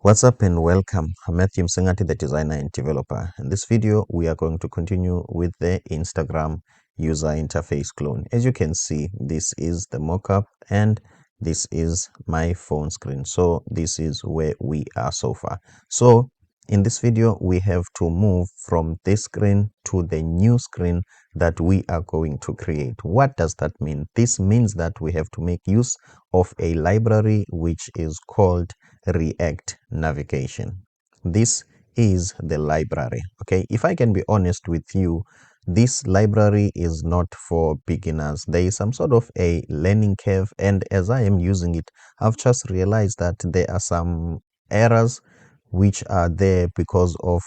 What's up and welcome. I'm Matthew Msengati, the designer and developer. In this video, we are going to continue with the Instagram user interface clone. As you can see, this is the mockup and this is my phone screen. So this is where we are so far. So in this video, we have to move from this screen to the new screen that we are going to create. What does that mean? This means that we have to make use of a library which is called React Navigation. This is the library. Okay, if I can be honest with you, this library is not for beginners. There is some sort of a learning curve, and as I am using it, I've just realized that there are some errors which are there because of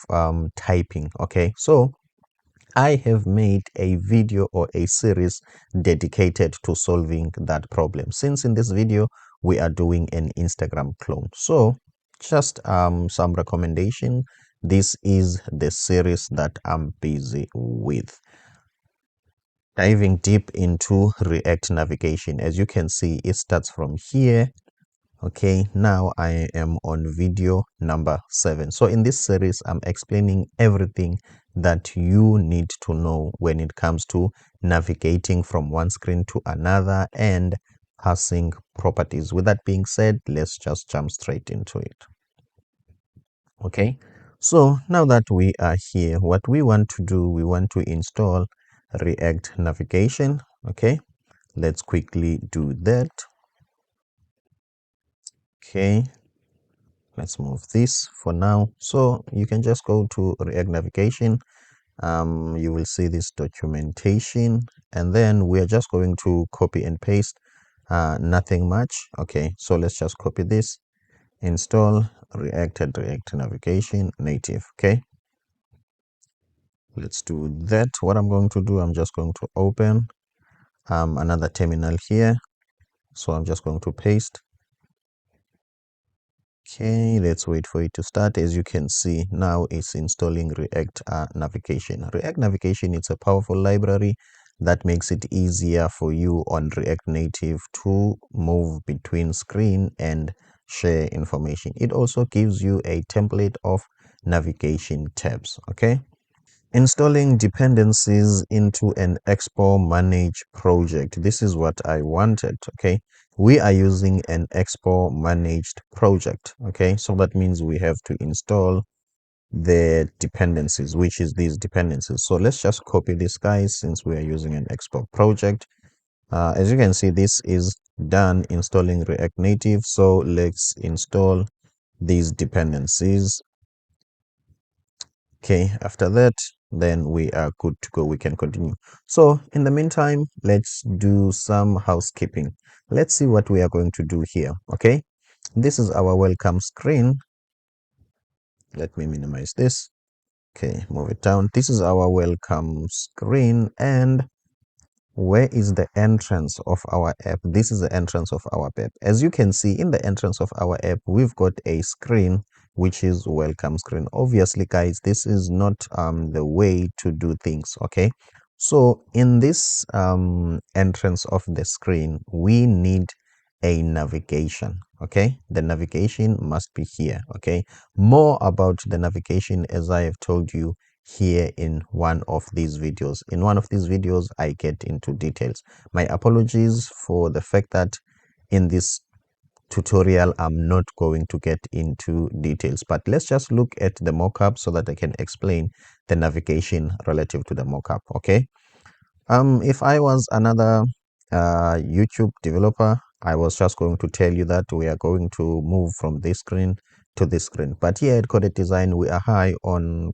typing. Okay, so I have made a video or a series dedicated to solving that problem. Since in this video, we are doing an Instagram clone. So just some recommendation. This is the series that I'm busy with. Diving deep into React Navigation. As you can see, it starts from here. Okay, now I am on video number 7. So in this series, I'm explaining everything that you need to know when it comes to navigating from one screen to another and passing properties. With that being said, let's just jump straight into it. Okay, so now that we are here, what we want to do, we want to install React Navigation. Okay, let's quickly do that. Okay, let's move this for now. So you can just go to React Navigation. You will see this documentation, and then we are just going to copy and paste. Nothing much. Okay, so let's just copy this, install React Navigation Native. Okay, let's do that. What I'm going to do, I'm just going to open another terminal here. So I'm just going to paste. Okay, let's wait for it to start. As you can see, now it's installing React Navigation. React Navigation is a powerful library that makes it easier for you on React Native to move between screen and share information. It also gives you a template of navigation tabs. Okay. Installing dependencies into an Expo manage project. This is what I wanted. Okay, we are using an Expo managed project. Okay, so that means we have to install the dependencies, which is these dependencies. So let's just copy this, guys, since we are using an Expo project. As you can see, this is done installing React Native. So let's install these dependencies. Okay, after that, then we are good to go. We can continue. So in the meantime, let's do some housekeeping. Let's see what we are going to do here. Okay, this is our welcome screen. Let me minimize this. Okay, move it down. This is our welcome screen, and where is the entrance of our app? This is the entrance of our app. As you can see, in the entrance of our app, we've got a screen which is welcome screen. Obviously, guys, this is not the way to do things. Okay, so in this entrance of the screen, we need a navigation. Okay, the navigation must be here. Okay, more about the navigation, as I have told you here in one of these videos. In one of these videos, I get into details. My apologies for the fact that in this tutorial, I'm not going to get into details, but let's just look at the mockup so that I can explain the navigation relative to the mockup. Okay. If I was another YouTube developer, I was just going to tell you that we are going to move from this screen to this screen. But here at Coded Design, we are high on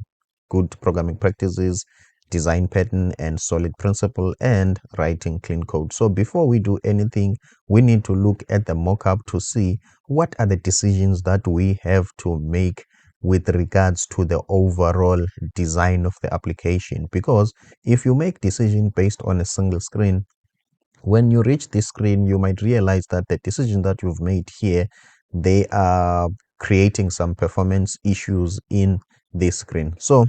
good programming practices, design pattern, and solid principle, and writing clean code. So before we do anything, we need to look at the mockup to see what are the decisions that we have to make with regards to the overall design of the application. Because if you make decision based on a single screen, when you reach this screen, you might realize that the decision that you've made here, they are creating some performance issues in this screen. So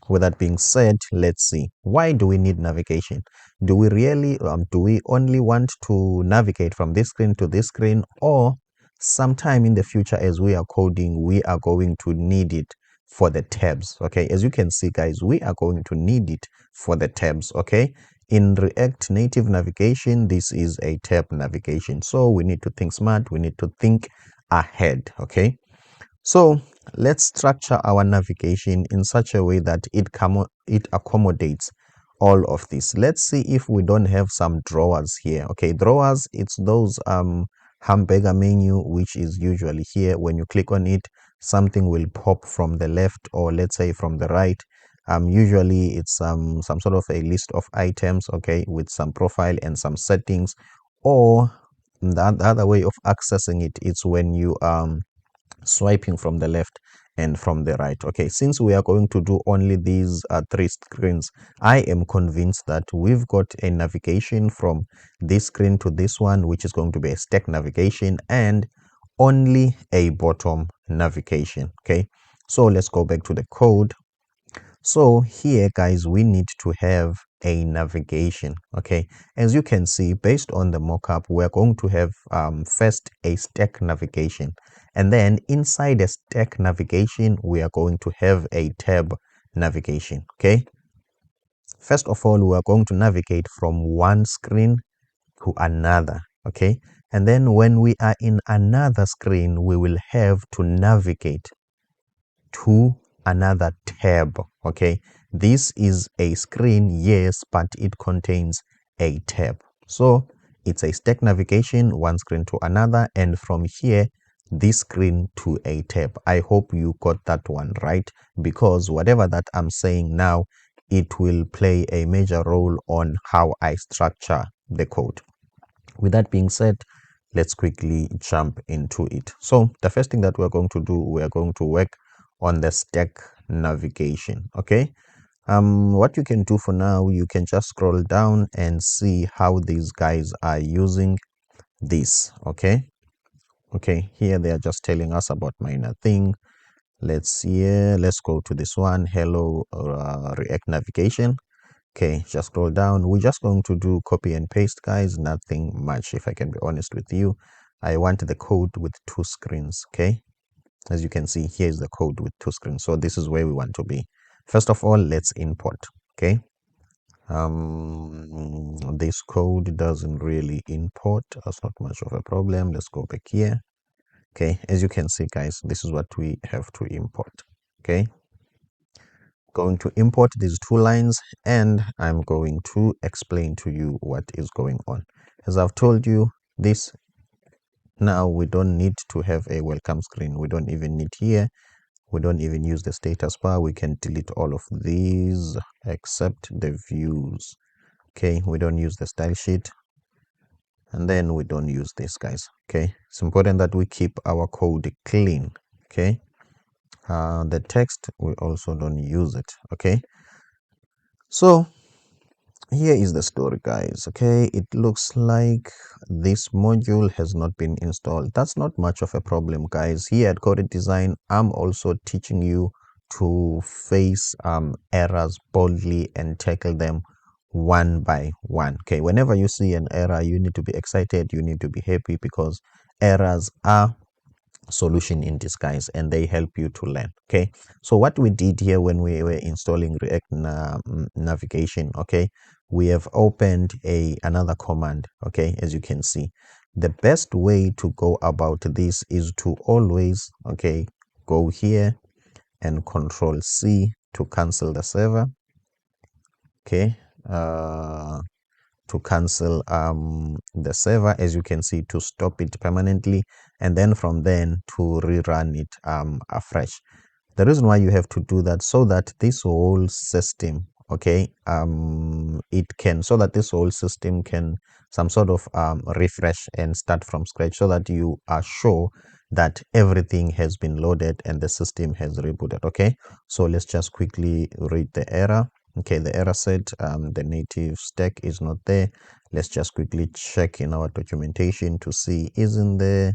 with that being said, let's see, why do we need navigation? Do we really do we only want to navigate from this screen to this screen, or sometime in the future, as we are coding, we are going to need it for the tabs. Okay, as you can see, guys, we are going to need it for the tabs. Okay, in React Native navigation, this is a tab navigation, so we need to think smart, we need to think ahead. Okay, so let's structure our navigation in such a way that it accommodates all of this. Let's see if we don't have some drawers here. Okay, drawers, it's those hamburger menu, which is usually here. When you click on it, something will pop from the left, or let's say from the right. Usually it's some sort of a list of items, okay, with some profile and some settings. Or the other way of accessing it, it's when you swiping from the left and from the right. Okay, since we are going to do only these three screens, I am convinced that we've got a navigation from this screen to this one, which is going to be a stack navigation, and only a bottom navigation. Okay, so let's go back to the code. So here, guys, we need to have a navigation. Okay, as you can see, based on the mockup, we're going to have first a stack navigation, and then inside a stack navigation, we are going to have a tab navigation. Okay, first of all, we are going to navigate from one screen to another. Okay, and then when we are in another screen, we will have to navigate to another tab. Okay, this is a screen, yes, but it contains a tab. So it's a stack navigation, one screen to another, and from here, this screen to a tab. I hope you got that one right, because whatever that I'm saying now, it will play a major role on how I structure the code. With that being said, let's quickly jump into it. So the first thing that we're going to do, we're going to work on the stack navigation. Okay, what you can do for now, you can just scroll down and see how these guys are using this. Okay, here they are just telling us about minor thing. Let's see here, let's go to this one, hello React navigation. Okay, just scroll down. We're just going to do copy and paste, guys. Nothing much, if I can be honest with you. I want the code with two screens. Okay, as you can see, here's the code with two screens. So this is where we want to be. First of all, let's import. Okay, this code doesn't really import. That's not much of a problem. Let's go back here. Okay, as you can see, guys, this is what we have to import. Okay, going to import these two lines, and I'm going to explain to you what is going on. As I've told you, this now we don't need to have a welcome screen. We don't even need here. We don't even use the status bar. We can delete all of these except the views. Okay, we don't use the style sheet, and then we don't use this, guys. Okay, it's important that we keep our code clean. Okay, the text, we also don't use it. Okay, so here is the story, guys. Okay, it looks like this module has not been installed. That's not much of a problem, guys. Here at Coded Design, I'm also teaching you to face errors boldly and tackle them one by one. Okay, whenever you see an error, you need to be excited, you need to be happy, because errors are solution in disguise, and they help you to learn. Okay, so what we did here when we were installing React navigation, okay, we have opened another command. Okay, as you can see, the best way to go about this is to always, okay, go here and Control C to cancel the server. Okay, to cancel the server, as you can see, to stop it permanently, and then from then to rerun it afresh. The reason why you have to do that, so that this whole system, okay, so that this whole system can some sort of refresh and start from scratch, so that you are sure that everything has been loaded and the system has rebooted. Okay, so let's just quickly read the error. Okay, the error said the native stack is not there. Let's just quickly check in our documentation to see, isn't there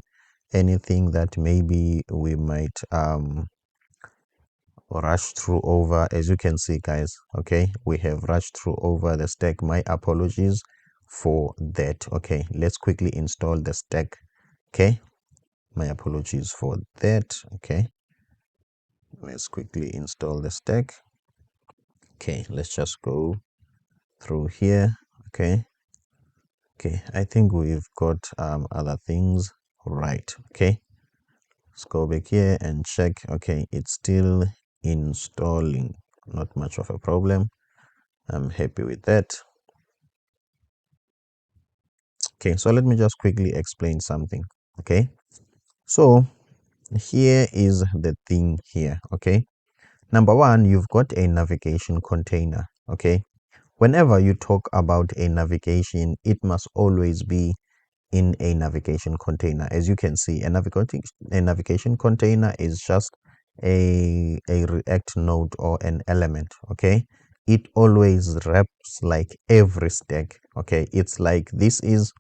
anything that maybe we might rush through over. As you can see, guys, okay, we have rushed through over the stack. My apologies for that. Okay, let's quickly install the stack. Okay, My apologies for that. Okay, let's quickly install the stack. Okay, let's just go through here. Okay, I think we've got other things right. Okay, let's go back here and check. Okay, it's still installing, not much of a problem. I'm happy with that. Okay, so let me just quickly explain something. Okay, so here is the thing here. Okay, number one, you've got a navigation container. Okay, whenever you talk about a navigation, it must always be in a navigation container. As you can see, a navigation container is just a React node or an element. Okay, it always wraps like every stack. Okay, it's like this is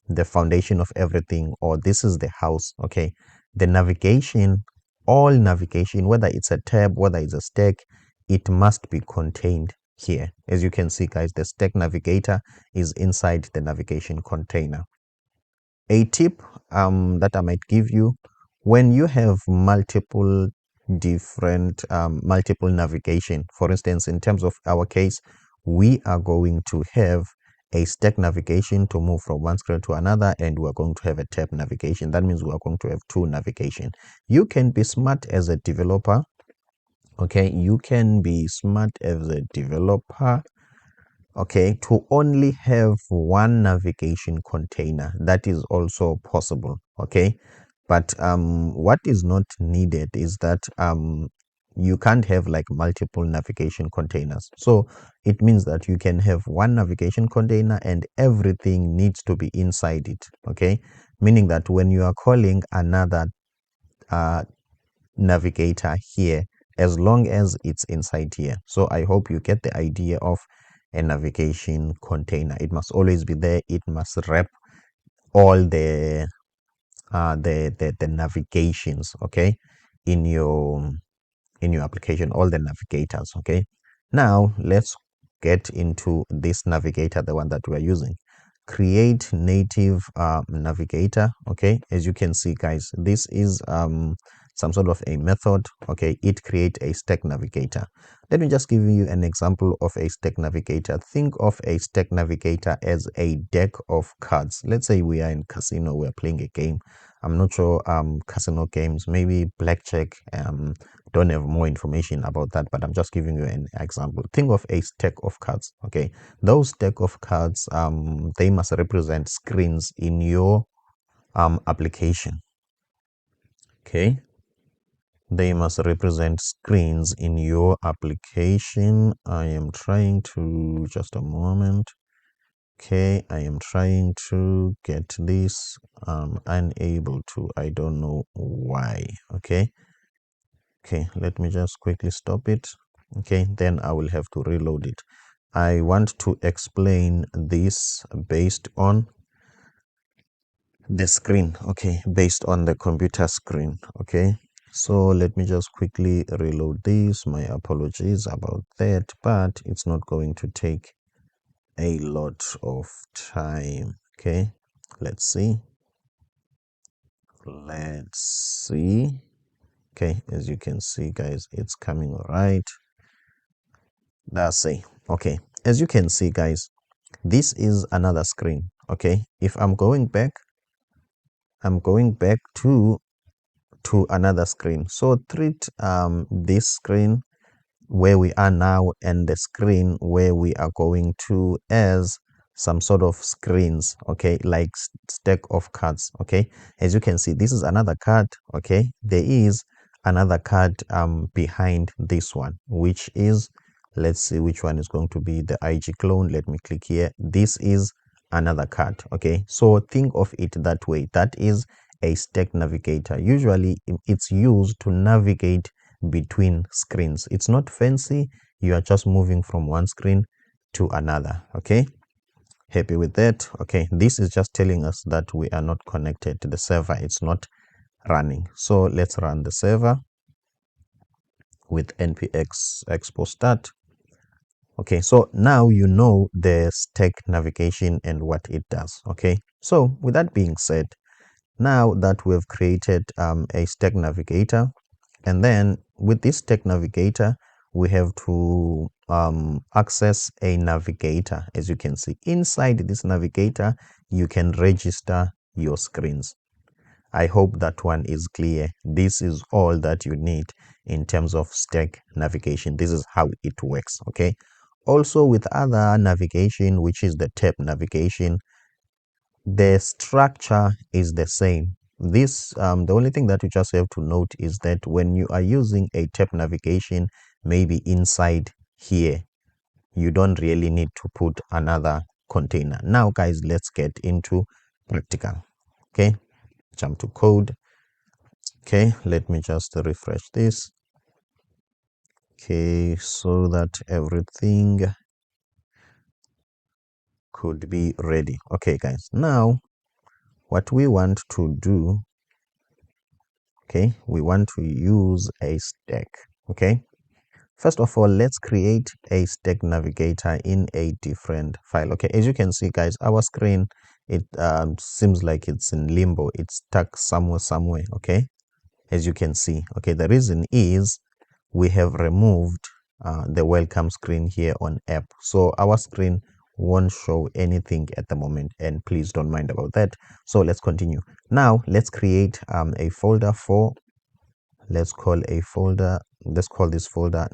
the foundation of everything, or this is the house. Okay, the navigation, all navigation, whether it's a tab, whether it's a stack, it must be contained here. As you can see, guys, the stack navigator is inside the navigation container. A tip that I might give you: when you have multiple different multiple navigation, for instance, in terms of our case, we are going to have a stack navigation to move from one screen to another, and we're going to have a tab navigation. That means we're going to have two navigation. You can be smart as a developer. Okay, you can be smart as a developer, okay, to only have one navigation container. That is also possible. Okay, but what is not needed is that you can't have like multiple navigation containers. So it means that you can have one navigation container and everything needs to be inside it. Okay, meaning that when you are calling another uh, navigator here, as long as it's inside here. So I hope you get the idea of a navigation container. It must always be there. It must wrap all the navigations, okay, in your application, all the navigators. Okay, now let's get into this navigator, the one that we're using. Create native navigator. Okay, as you can see, guys, this is some sort of a method. Okay, it create a stack navigator. Let me just give you an example of a stack navigator. Think of a stack navigator as a deck of cards. Let's say we are in casino, we're playing a game. I'm not sure casino games, maybe blackjack. Don't have more information about that, but I'm just giving you an example. Think of a stack of cards. Okay, those stack of cards, they must represent screens in your application. Okay, they must represent screens in your application. I am trying to, just a moment. Okay, I am trying to get this. Unable to, I don't know why. Okay, let me just quickly stop it. Okay, then I will have to reload it. I want to explain this based on the screen. Okay, based on the computer screen. Okay, so let me just quickly reload this. My apologies about that, but it's not going to take a lot of time. Okay, let's see. Okay, as you can see, guys, it's coming all right. That's it. Okay, as you can see, guys, this is another screen. Okay, if I'm going back to another screen. So treat this screen where we are now and the screen where we are going to as some sort of screens. Okay, like stack of cards. Okay, as you can see, this is another card. Okay, there is another card behind this one, which is, let's see which one is going to be the IG clone. Let me click here. This is another card. Okay, so think of it that way. That is a stack navigator. Usually it's used to navigate between screens. It's not fancy. You are just moving from one screen to another. Okay, happy with that? Okay, this is just telling us that we are not connected to the server. It's not running. So let's run the server with npx expo start. Okay, so now you know the stack navigation and what it does. Okay, so with that being said, Now that we've created a stack navigator, and then with this stack navigator, we have to access a navigator. As you can see, inside this navigator, you can register your screens. I hope that one is clear. This is all that you need in terms of stack navigation. This is how it works, okay? Also with other navigation, which is the tab navigation, the structure is the same. This the only thing that you just have to note is that when you are using a tab navigation, maybe inside here, you don't really need to put another container. Now guys, let's get into practical. Okay, jump to code. Okay, let me just refresh this. Okay, so that everything could be ready. Okay guys, now what we want to do, okay, we want to use a stack. Okay, first of all, let's create a stack navigator in a different file. Okay, as you can see guys, our screen, it seems like it's in limbo. It's stuck somewhere. Okay, as you can see. Okay, the reason is we have removed the welcome screen here on app, so our screen won't show anything at the moment, and please don't mind about that. So let's continue. Now let's create a folder for, let's call this folder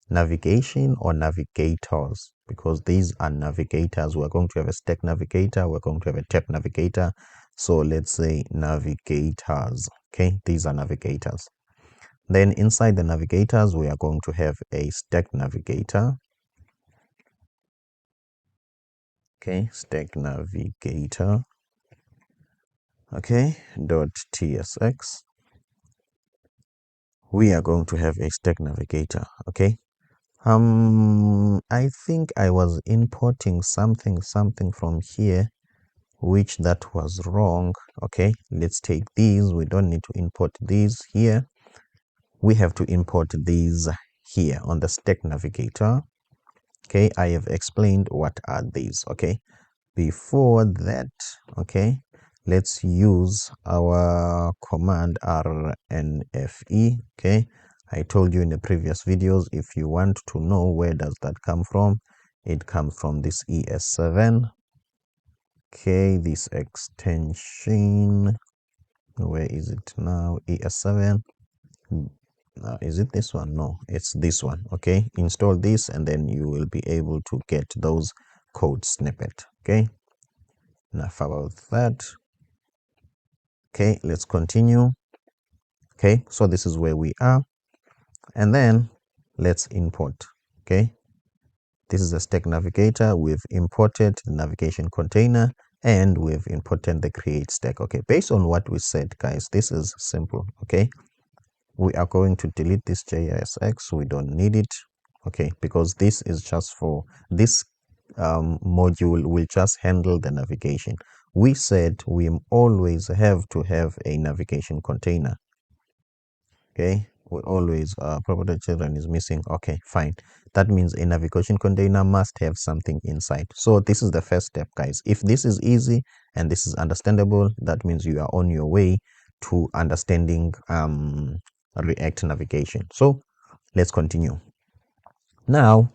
navigation or navigators, because these are navigators. We're going to have a stack navigator, we're going to have a tab navigator, so let's say navigators. Okay, these are navigators. Then inside the navigators, we are going to have a stack navigator. Okay, stack navigator. Okay, .tsx. We are going to have a stack navigator. Okay. I think I was importing something from here, which that was wrong. Okay, let's take these. We don't need to import these here. We have to import these here on the stack navigator. Okay, I have explained what are these. Okay, before that, okay, let's use our command rnfe. Okay, I told you in the previous videos, if you want to know where does that come from, it comes from this ES7. Okay, this extension, where is it now? ES7. Is it this one? No, it's this one. Okay, install this and then you will be able to get those code snippet. Okay, enough about that. Okay, let's continue. Okay, so this is where we are, and then let's import. Okay, this is a stack navigator. We've imported the navigation container and we've imported the create stack. Okay, based on what we said guys, this is simple. Okay, we are going to delete this JSX. We don't need it. Okay, because this is just for this module will just handle the navigation. We said we always have to have a navigation container. Okay, we always property children is missing. Okay, fine. That means a navigation container must have something inside. So this is the first step guys. If this is easy and this is understandable, that means you are on your way to understanding React navigation. So let's continue. Now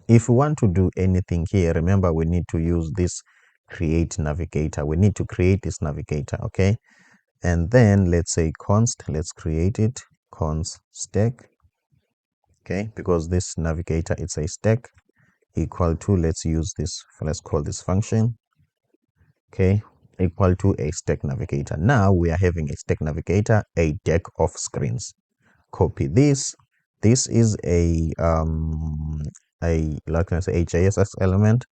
if we want to do anything here, remember we need to use this create navigator. We need to create this navigator. Okay, and then let's say const, let's create it, const stack. Okay, because this navigator, it's a stack, equal to, let's use this, let's call this function. Okay, equal to a stack navigator. Now we are having a stack navigator, a deck of screens. Copy this. This is a like I say, a JSX element.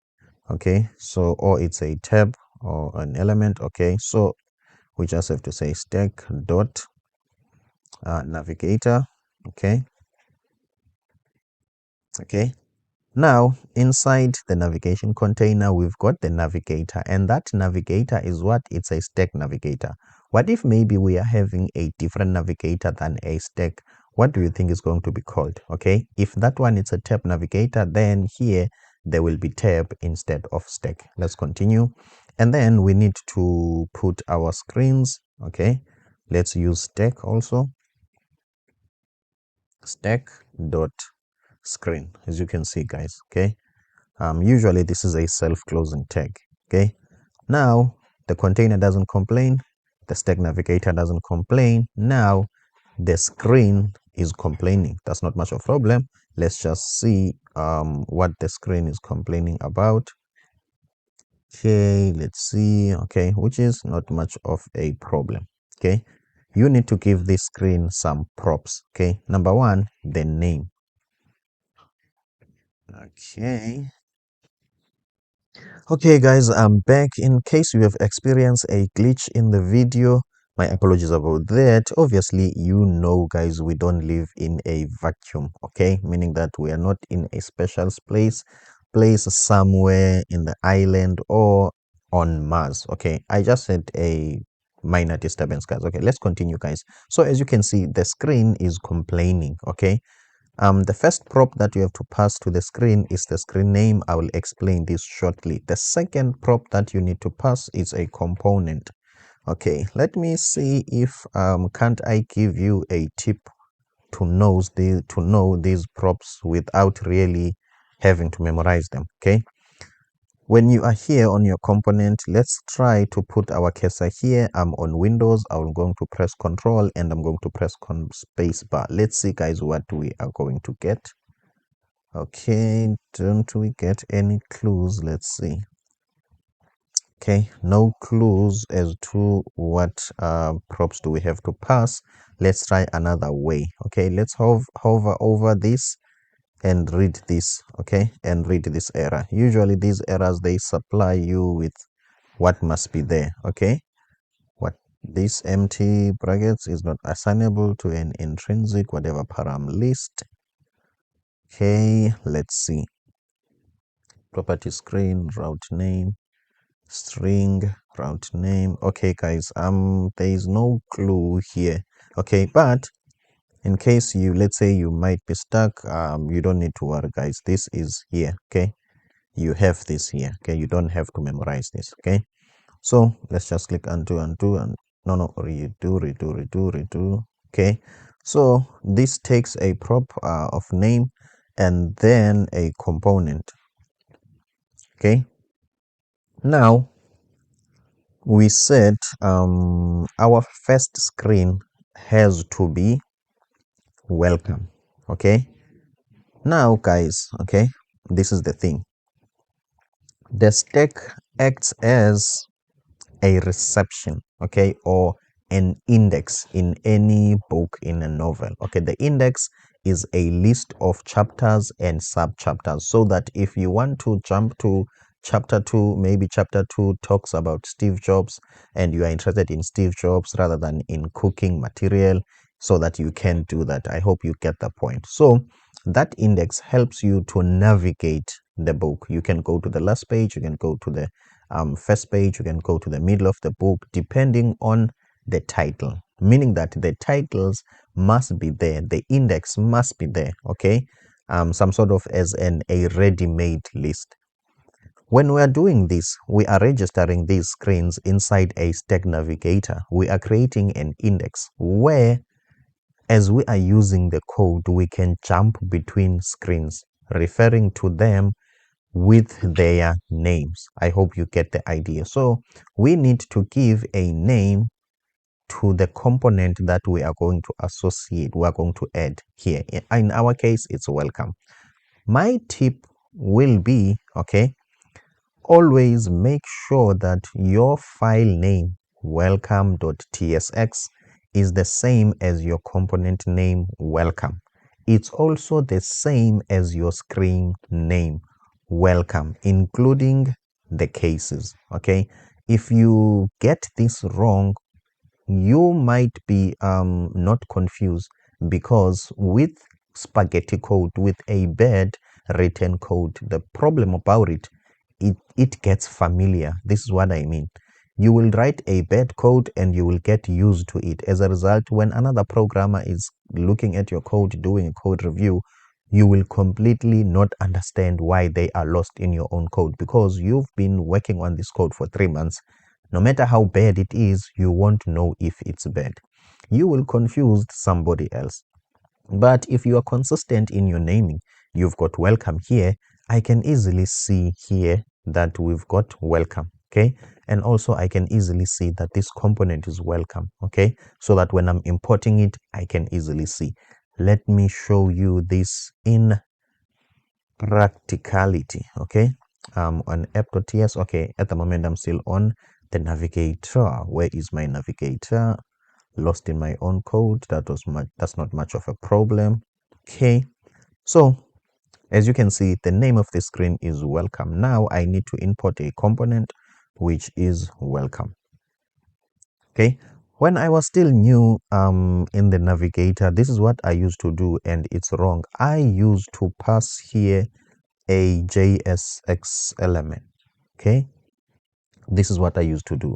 Okay, so, or it's a tab or an element. Okay, so we just have to say stack dot navigator. Okay, now inside the navigation container, we've got the navigator, and that navigator is what? It's a stack navigator. What if maybe we are having a different navigator than a stack? What do you think is going to be called? Okay, if that one is a tab navigator, then here there will be tab instead of stack. Let's continue. And then we need to put our screens. Okay, let's use stack also. Stack dot screen, as you can see, guys. Okay, usually this is a self-closing tag. Okay, now the container doesn't complain, the stack navigator doesn't complain. Now the screen is complaining. That's not much of a problem. Let's just see what the screen is complaining about. Okay, let's see. Okay, which is not much of a problem. Okay, you need to give this screen some props. Okay, number one, the name. Okay. Okay, guys, I'm back. In case you have experienced a glitch in the video, my apologies about that. Obviously, you know, guys, we don't live in a vacuum, okay? Meaning that we are not in a special place somewhere in the island or on Mars, okay? I just had a minor disturbance, guys. Okay, let's continue, guys. So as you can see, the screen is complaining, okay? The first prop that you have to pass to the screen is the screen name. I will explain this shortly. The second prop that you need to pass is a component. Okay, let me see if can't I give you a tip to know these props without really having to memorize them. Okay, when you are here on your component, let's try to put our cursor here. I'm on Windows. I'm going to press Control and I'm going to press space bar. Let's see, guys, what we are going to get. Okay, don't we get any clues? Let's see. Okay, no clues as to what props do we have to pass. Let's try another way. Okay, let's hover over this and read this. Okay, and read this error. Usually these errors, they supply you with what must be there. Okay, what this empty brackets is not assignable to an intrinsic whatever param list. Okay, let's see. Property screen, route name, string, route name. Okay, guys, there is no clue here. Okay, but in case you, let's say you might be stuck, you don't need to worry, guys. This is here. Okay, you have this here. Okay, you don't have to memorize this. Okay, so let's just click undo, and no, redo. Okay, so this takes a prop of name and then a component. Okay, now we said our first screen has to be welcome. Okay, now, guys, okay, this is the thing. The stack acts as a reception, okay, or an index in any book, in a novel. Okay, the index is a list of chapters and sub chapters, so that if you want to jump to chapter 2, maybe chapter 2 talks about Steve Jobs and you are interested in Steve Jobs rather than in cooking material, so that you can do that. I hope you get the point. So that index helps you to navigate the book. You can go to the last page, you can go to the first page, you can go to the middle of the book, depending on the title, meaning that the titles must be there, the index must be there. Okay, some sort of as a ready-made list. When we are doing this, we are registering these screens inside a stack navigator. We are creating an index where, as we are using the code, we can jump between screens, referring to them with their names. I hope you get the idea. So we need to give a name to the component that we are going to associate, we are going to add here. In our case, it's welcome. My tip will be, okay, always make sure that your file name welcome.tsx is the same as your component name welcome. It's also the same as your screen name welcome, including the cases. Okay, if you get this wrong, you might be not confused, because with spaghetti code, with a bad written code, the problem about it gets familiar. This is what I mean. You will write a bad code and you will get used to it. As a result, when another programmer is looking at your code, doing a code review, you will completely not understand why they are lost in your own code, because you've been working on this code for 3 months. No matter how bad it is, you won't know if it's bad. You will confuse somebody else. But if you are consistent in your naming, you've got welcome here. I can easily see here that we've got welcome, okay? And also I can easily see that this component is welcome, okay? So that when I'm importing it, I can easily see. Let me show you this in practicality, okay? On app.ts, okay, at the moment I'm still on the navigator. Where is my navigator? Lost in my own code. That's not much of a problem. Okay, so as you can see, the name of the screen is welcome. Now I need to import a component which is welcome. Okay, when I was still new in the navigator, this is what I used to do, and it's wrong. I used to pass here a JSX element. Okay, this is what I used to do.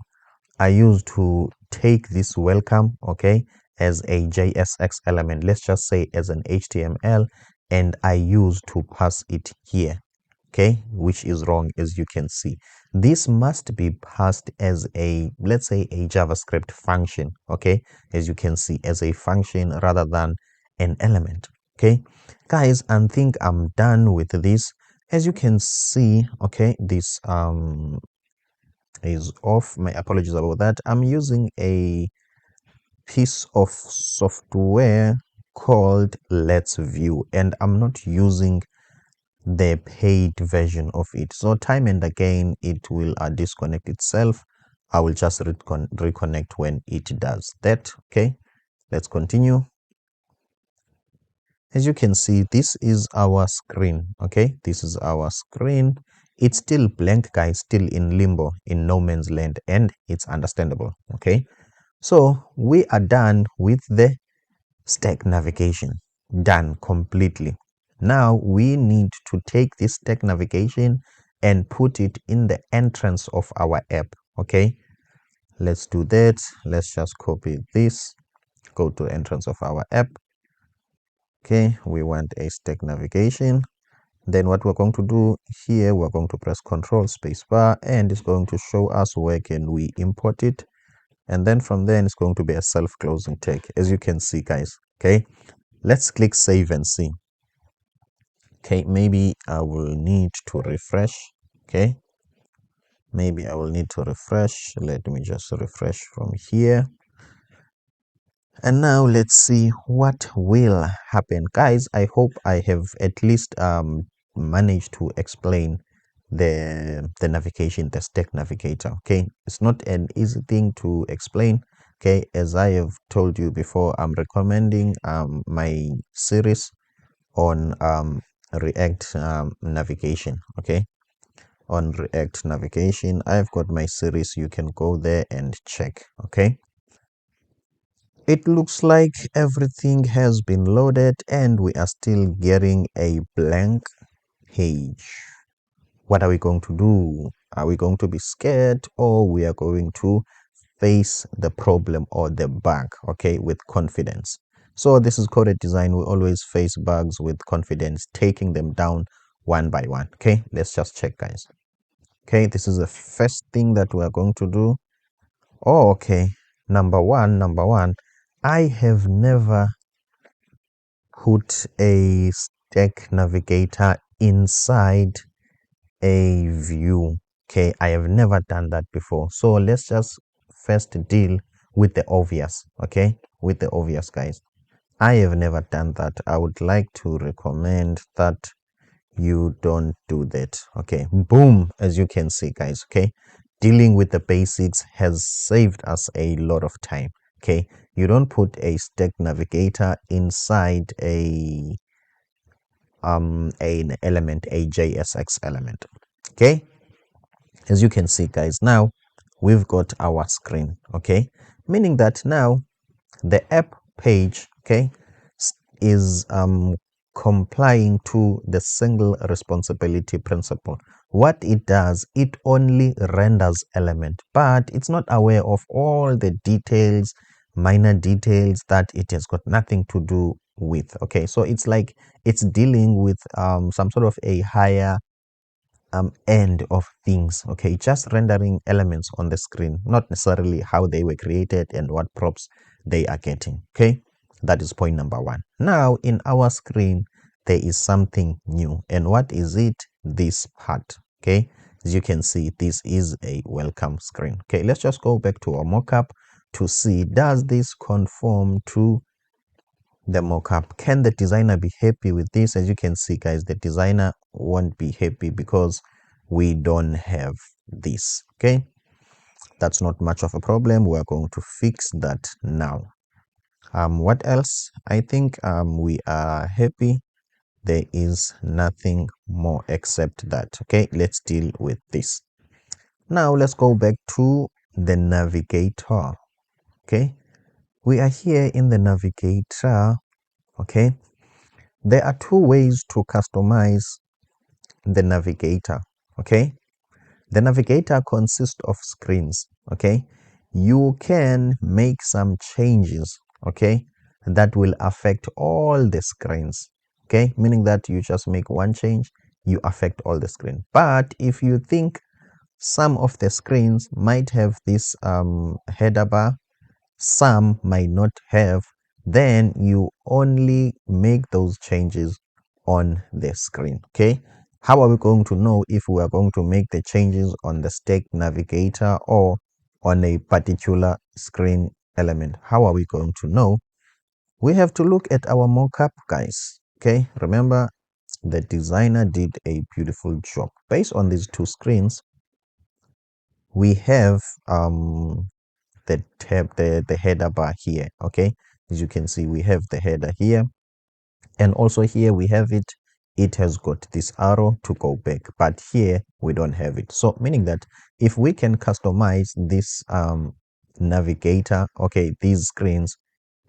I used to take this welcome, okay, as a JSX element, let's just say as an HTML, and I used to pass it here, okay, which is wrong. As you can see, this must be passed as a, let's say, a JavaScript function, okay, as you can see, as a function rather than an element. Okay, guys, I think I'm done with this. As you can see, okay, this is off. My apologies about that. I'm using a piece of software called Let's View, and I'm not using the paid version of it. So time and again it will disconnect itself. I will just reconnect when it does that. Okay, let's continue. As you can see, this is our screen. Okay, this is our screen. It's still blank, guys, still in limbo, in no man's land, and it's understandable. Okay, so we are done with the stack navigation, done completely. Now we need to take this stack navigation and put it in the entrance of our app. Okay, let's do that. Let's just copy this, go to entrance of our app. Okay, we want a stack navigation. Then what we're going to do here, we're going to press Control Space Bar, and it's going to show us where can we import it. And then from there, it's going to be a self-closing tag, as you can see, guys. Okay, let's click Save and see. Okay, maybe I will need to refresh. Okay, maybe I will need to refresh. Let me just refresh from here. And now let's see what will happen. Guys, I hope I have at least managed to explain the navigation, the stack navigator. Okay, it's not an easy thing to explain. Okay, as I have told you before, I'm recommending my series on React navigation. Okay, on React navigation, I've got my series. You can go there and check. Okay, it looks like everything has been loaded and we are still getting a blank page. What are we going to do? Are we going to be scared, or we are going to face the problem or the bug, okay, with confidence? So this is coded design. We always face bugs with confidence, taking them down one by one. Okay, let's just check, guys. Okay, this is the first thing that we are going to do. Oh, okay. Number one, I have never put a stack navigator inside a view. Okay, I have never done that before. So let's just first deal with the obvious. Okay, with the obvious, guys. I have never done that. I would like to recommend that you don't do that. Okay, boom, as you can see, guys. Okay, dealing with the basics has saved us a lot of time. Okay, you don't put a stack navigator inside an element, a JSX element. Okay, as you can see, guys, now we've got our screen. Okay, meaning that now the app page, okay, is complying to the single responsibility principle. What it does, it only renders element, but it's not aware of all the details, minor details that it has got nothing to do width. Okay, so it's like it's dealing with some sort of a higher end of things. Okay, just rendering elements on the screen, not necessarily how they were created and what props they are getting. Okay, that is point number one. Now in our screen there is something new, and what is it? This part. Okay, as you can see, this is a welcome screen. Okay, let's just go back to our mockup to see, does this conform to the mockup? Can the designer be happy with this? As you can see, guys, the designer won't be happy because we don't have this. Okay, that's not much of a problem. We're going to fix that now. What else? I think we are happy. There is nothing more except that. Okay, let's deal with this. Now let's go back to the navigator. Okay, we are here in the navigator. Okay, there are two ways to customize the navigator. Okay, the navigator consists of screens. Okay, you can make some changes. Okay, that will affect all the screens. Okay, meaning that you just make one change, you affect all the screen. But if you think some of the screens might have this header bar, some might not have, then you only make those changes on the screen. Okay, how are we going to know if we are going to make the changes on the stack navigator or on a particular screen element? How are we going to know? We have to look at our mockup, guys. Okay, remember the designer did a beautiful job. Based on these two screens, we have the tab, the header bar here. Okay, as you can see, we have the header here, and also here we have it has got this arrow to go back, but here we don't have it. So meaning that if we can customize this navigator, okay, these screens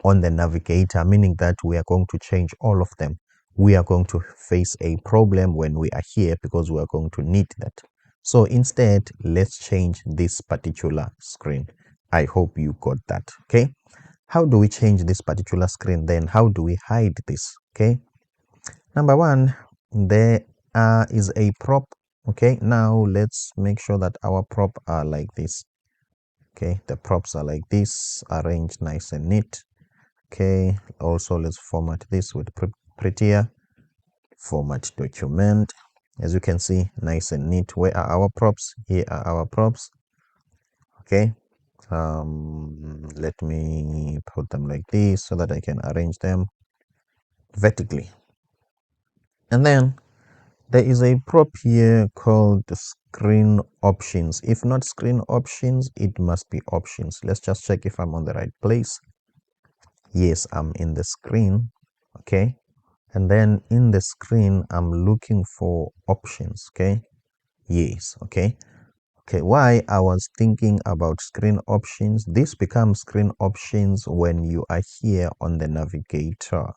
on the navigator, meaning that we are going to change all of them, we are going to face a problem when we are here because we are going to need that. So instead, let's change this particular screen. I hope you got that. Okay, how do we change this particular screen? Then how do we hide this? Okay, number one, there is a prop. Okay, now let's make sure that our prop are like this. Okay, the props are like this, arranged nice and neat. Okay, also let's format this with prettier format document. As you can see, nice and neat. Where are our props? Here are our props. Okay, let me put them like this so that I can arrange them vertically. And then there is a prop here called screen options. If not screen options, it must be options. Let's just check if I'm on the right place. Yes, I'm in the screen. Okay, and then in the screen I'm looking for options. Okay, yes. Okay, why I was thinking about screen options, this becomes screen options when you are here on the navigator.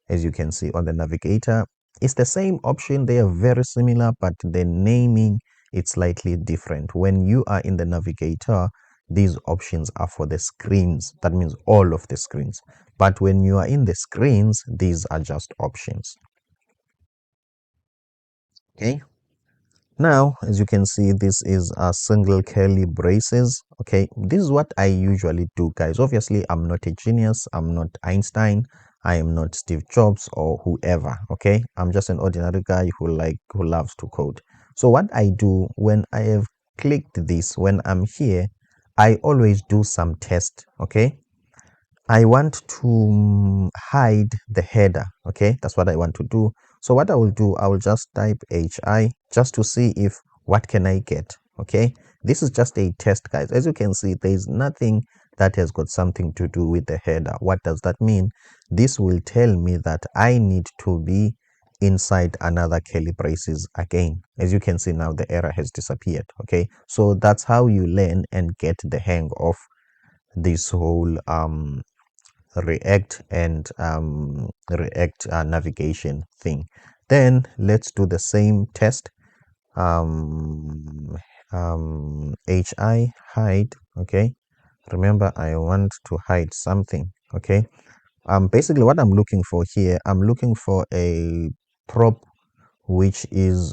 As you can see on the navigator, it's the same option, they are very similar, but the naming is slightly different. When you are in the navigator, these options are for the screens, that means all of the screens. But when you are in the screens, these are just options. Okay, now as you can see, this is a single curly braces. Okay, this is what I usually do, guys. Obviously I'm not a genius, I'm not Einstein, I am not Steve Jobs or whoever. Okay, I'm just an ordinary guy who loves to code. So what I do when I have clicked this, when I'm here, I always do some test. Okay, I want to hide the header. Okay, that's what I want to do. So what I will do, I will just type hi just to see if what can I get. Okay, this is just a test, guys. As you can see, there is nothing that has got something to do with the header. What does that mean? This will tell me that I need to be inside another curly braces again. As you can see now, the error has disappeared. Okay, so that's how you learn and get the hang of this whole React and React navigation thing. Then let's do the same test. um, hi hide. Okay, remember I want to hide something. Okay, Basically what I'm looking for here, I'm looking for a prop which is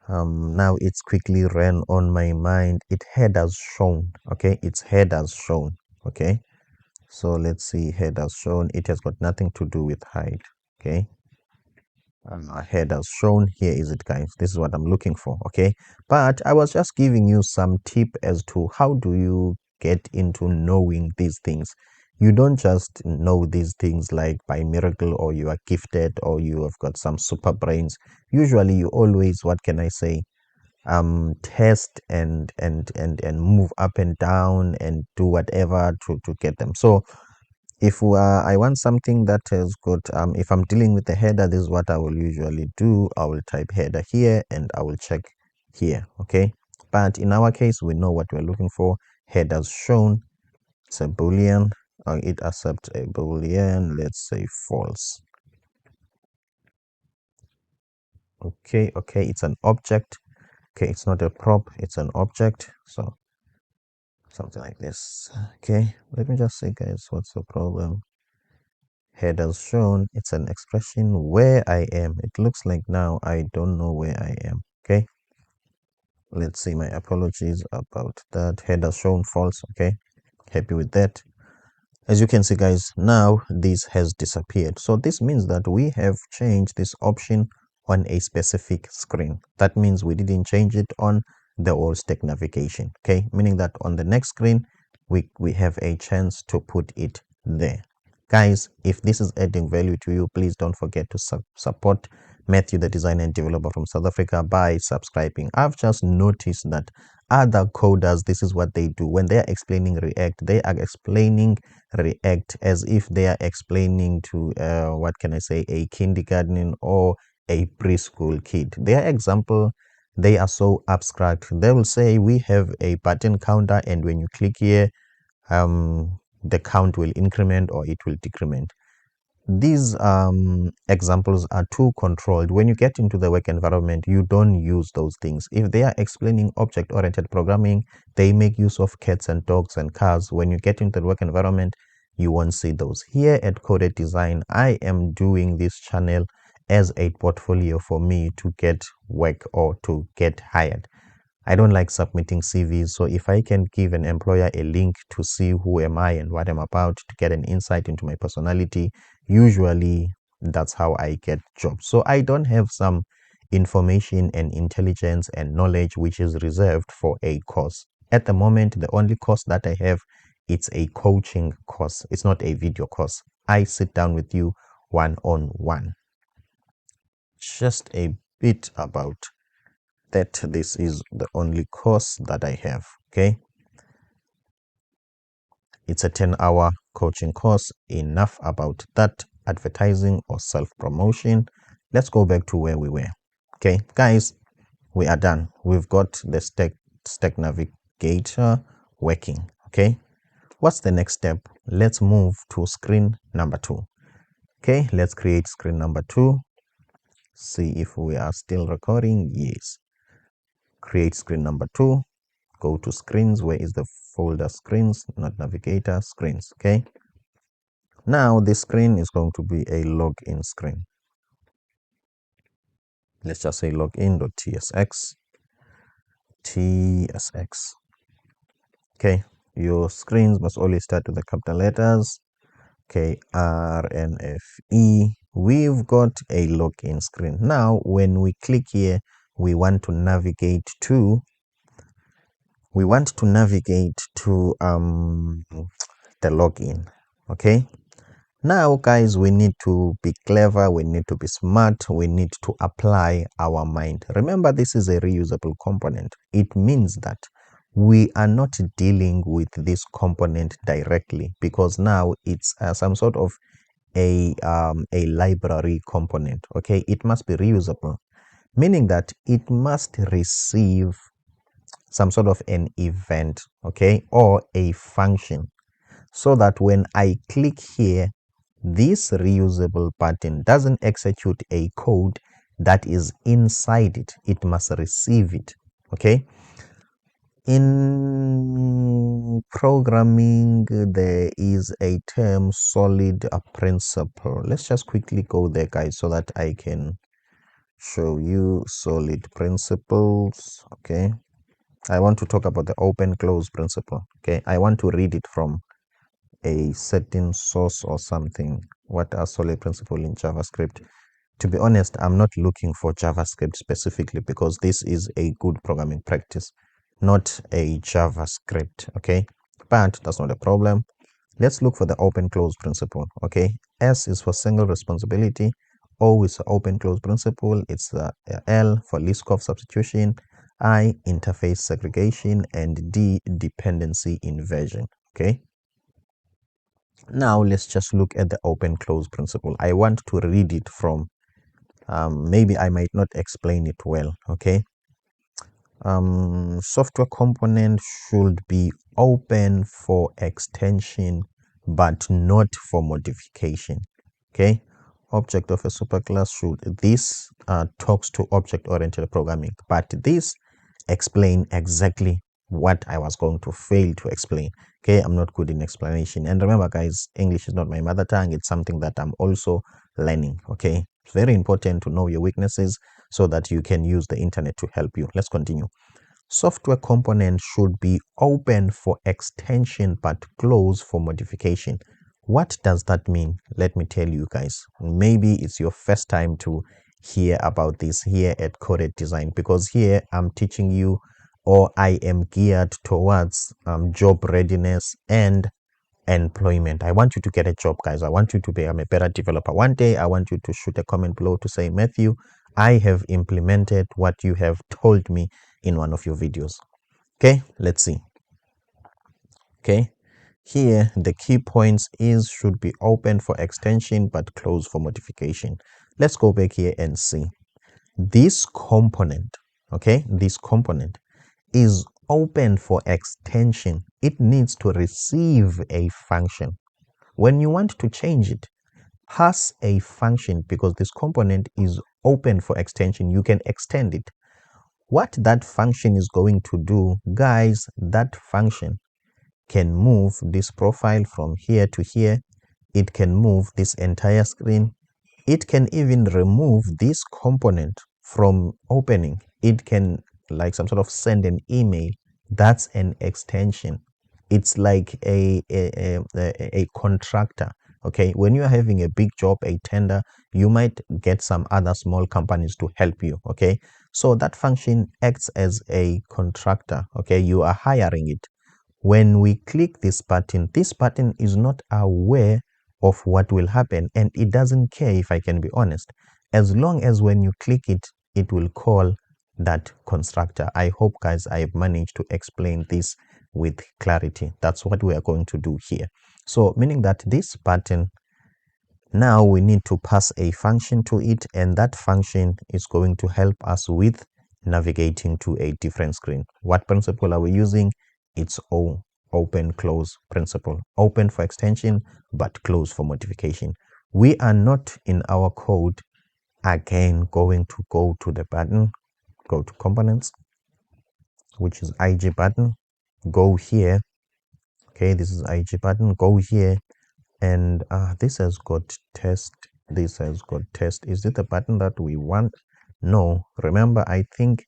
now it's quickly ran on my mind. It headers shown. Okay, it's headers shown. Okay, so let's see, headers shown. It has got nothing to do with height. Okay, headers shown. Here is it, guys. This is what I'm looking for. Okay, but I was just giving you some tip as to how do you get into knowing these things. You don't just know these things like by miracle, or you are gifted, or you have got some super brains. Usually you always, what can I say, test and move up and down and do whatever to get them. So if I want something that has got if I'm dealing with the header, this is what I will usually do. I will type header here and I will check here. Okay, but in our case we know what we're looking for. Headers shown, it's a boolean, it accepts a boolean, let's say false. Okay, it's an object. Okay, it's not a prop, it's an object. So something like this. Okay, let me just say, guys, what's the problem? Headers shown, it's an expression where I am. It looks like now I don't know where I am. Okay, let's see, my apologies about that. Headers shown false. Okay, happy with that. As you can see, guys, now this has disappeared. So this means that we have changed this option on a specific screen. That means we didn't change it on the whole stack navigation. Okay, meaning that on the next screen we have a chance to put it there. Guys, if this is adding value to you, please don't forget to support Matthew, the designer and developer from South Africa, by subscribing. I've just noticed that other coders, this is what they do when they are explaining React. They are explaining React as if they are explaining to what can I say, a kindergarten or a preschool kid. Their example, they are so abstract. They will say we have a button counter, and when you click here, the count will increment or it will decrement. These examples are too controlled. When you get into the work environment, you don't use those things. If they are explaining object-oriented programming, they make use of cats and dogs and cars. When you get into the work environment, you won't see those. Here at Coded Design, I am doing this channel as a portfolio for me to get work or to get hired. I don't like submitting CVs, so if I can give an employer a link to see who am I and what I'm about, to get an insight into my personality, usually that's how I get jobs. So I don't have some information and intelligence and knowledge which is reserved for a course. At the moment, the only course that I have, it's a coaching course. It's not a video course. I sit down with you one-on-one. Just a bit about that. This is the only course that I have. Okay, it's a 10-hour coaching course. Enough about that advertising or self-promotion. Let's go back to where we were. Okay, guys, we are done. We've got the stack navigator working. Okay, what's the next step? Let's move to screen number 2. Okay, let's create screen number 2. See if we are still recording. Yes, create screen number 2. Go to screens. Where is the folder? Screens, not navigator, screens. Okay, now this screen is going to be a login screen. Let's just say login.tsx. tsx. Okay, your screens must always start with the capital letters. Okay, RNFE. We've got a login screen. Now when we click here, we want to navigate to the login. Okay, now guys, we need to be clever, we need to be smart, we need to apply our mind. Remember, this is a reusable component. It means that we are not dealing with this component directly, because now it's some sort of a library component. Okay, it must be reusable, meaning that it must receive some sort of an event, okay, or a function, so that when I click here, this reusable button doesn't execute a code that is inside it. It must receive it. Okay, In programming, there is a term solid principle. Let's just quickly go there, guys, so that I can show you solid principles. Okay, I want to talk about the open close principle. Okay, I want to read it from a certain source or something. What are solid principle in JavaScript? To be honest, I'm not looking for JavaScript specifically because this is a good programming practice, not a JavaScript. Okay, but that's not a problem. Let's look for the open close principle. Okay, S is for single responsibility, O is for open close principle, it's the L for Liskov substitution, I interface segregation, and D dependency inversion. Okay, now let's just look at the open close principle. I want to read it from maybe I might not explain it well. Okay, software component should be open for extension but not for modification. Okay, object of a superclass should, this talks to object oriented programming, but this explain exactly what I was going to fail to explain. Okay, I'm not good in explanation, and remember guys, English is not my mother tongue. It's something that I'm also learning. Okay, it's very important to know your weaknesses so that you can use the internet to help you. Let's continue. Software component should be open for extension but closed for modification. What does that mean? Let me tell you guys. Maybe it's your first time to hear about this here at Coded Design, because here I'm teaching you, or I am geared towards job readiness and employment. I want you to get a job, guys. I want you to become a better developer. One day, I want you to shoot a comment below to say, Matthew, I have implemented what you have told me in one of your videos. Okay, let's see. Okay, here the key points is should be open for extension but closed for modification. Let's go back here and see this component. Okay, this component is open for extension. It needs to receive a function. When you want to change it, pass a function, because this component is open for extension. You can extend it. What that function is going to do, guys, that function can move this profile from here to here. It can move this entire screen. It can even remove this component from opening. It can, like, some sort of send an email. That's an extension. It's like a contractor. Okay, when you are having a big job, a tender, you might get some other small companies to help you. Okay, so that function acts as a contractor. Okay, you are hiring it. When we click this button is not aware of what will happen, and it doesn't care, if I can be honest, as long as when you click it, it will call that constructor. I hope, guys, I've managed to explain this with clarity. That's what we are going to do here. So meaning that this button, now we need to pass a function to it, and that function is going to help us with navigating to a different screen. What principle are we using? It's open close principle. Open for extension but close for modification. We are not in our code again going to go to the button, go to components, which is IG button, go here. Okay, this is IG button, go here, and this has got test, this has got test. Is it the button that we want? No, remember, I think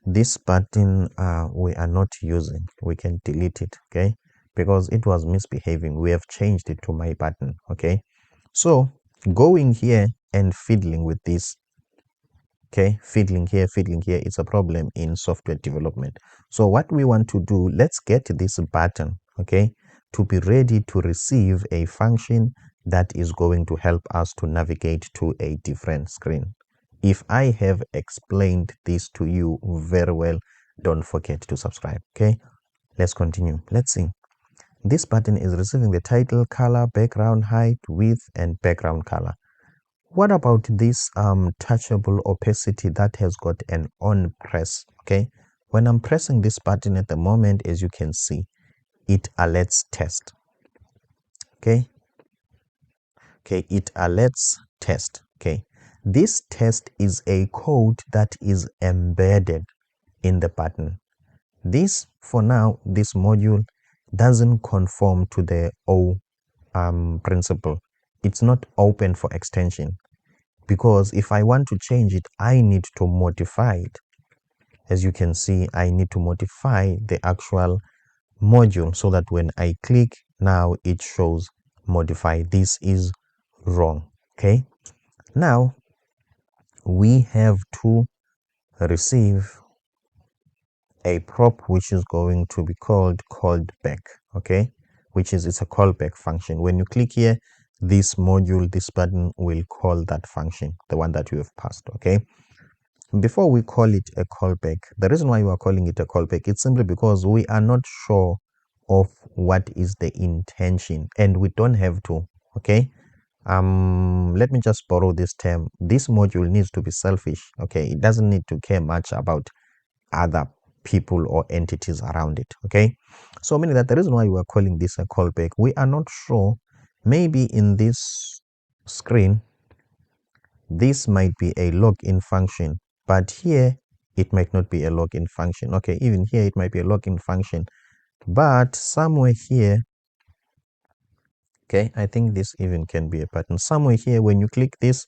this button we are not using. We can delete it. Okay, because it was misbehaving. We have changed it to my button. Okay, so going here and fiddling with this, okay, fiddling here, it's a problem in software development. So what we want to do, let's get this button, okay, to be ready to receive a function that is going to help us to navigate to a different screen. If I have explained this to you very well, don't forget to subscribe. Okay, let's continue. Let's see. This button is receiving the title, color, background, height, width, and background color. What about this touchable opacity that has got an on press? Okay, when I'm pressing this button at the moment, as you can see, it alerts test. Okay, it alerts test. Okay, this test is a code that is embedded in the button. This, for now, this module doesn't conform to the O principle. It's not open for extension, because if I want to change it, I need to modify it. As you can see, I need to modify the actual module so that when I click, now it shows modify. This is wrong. Okay, now we have to receive a prop which is going to be called callback. Okay, which is, it's a callback function. When you click here, this module, this button will call that function, the one that you have passed. Okay, before we call it a callback, the reason why we are calling it a callback, it's simply because we are not sure of what is the intention, and we don't have to. Okay, let me just borrow this term. This module needs to be selfish. Okay, it doesn't need to care much about other people or entities around it. Okay, so meaning that the reason why we are calling this a callback, we are not sure. Maybe in this screen this might be a login function, but here it might not be a login function. Okay, even here it might be a login function, but somewhere here, okay, I think this even can be a button. Somewhere here, when you click this,